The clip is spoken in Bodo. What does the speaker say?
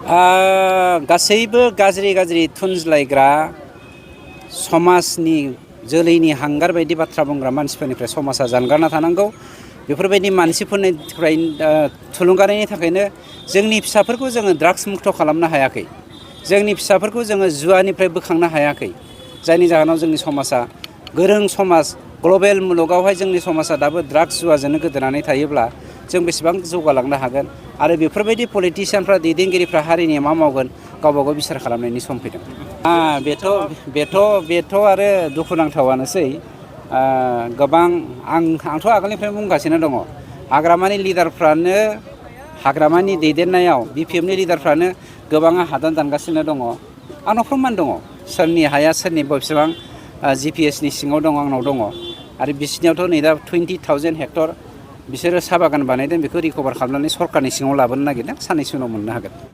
गासैबो गाज्रि थुनज्लायग्रा समाजनि जोलैनि हांगार बायदि बाथ्रा बुंग्रा मानसिफोरनिफ्राय समाजा जानगारना थानांगौ। बेफोरबायदि मानसिफोरनिफ्राय थुलुंगानायनि थाखायनो जोंनि फिसाफोरखौ जोङो ड्राग्स मुक्त खालामनो हायाखै। जोंनि फिसाफोरखौ जोङो जुवानिफ्राय बोखांनो हायाखै। जायनि जाहोनाव जोंनि समाजा गोरों समाज ग्लबेल मुलुगावहाय जोंनि समाजा दाबो ड्राग्स जुवाजोंनो गोदोनानै थायोब्ला जों बेसेबां जौगालांनो हागोन आरो बेफोरबायदि पलिटिशियानफ्रा दैदेनगिरिफ्रा हारिनि मा मावगोन गावबा गाव बिसार खालामनायनि सम फैदों। बेथ' आरो दुखुनांथावानोसै। गोबां आंथ' आगोलनिफ्राय बुंगासिनो दङ हाग्रामानि लिडारफ्रानो हाग्रामानि दैदेननायाव BPFनि लिडारफ्रानो गोबाङा हादान दानगासिनो दङ। आंनाव प्रमान दङ सोरनि हाया सोरनि बेसेबां GPSनि सिङाव दङ आंनाव दङ आरो बिसिनियावथ' नै दा 20,000 हेक्टर बिसोरो साहा बागान बानायदों। बेखौ रिकभार खालामनानै सरकारनि सिङाव लाबोनो नागिरदों। साननैसो उनाव मोननो हागोन।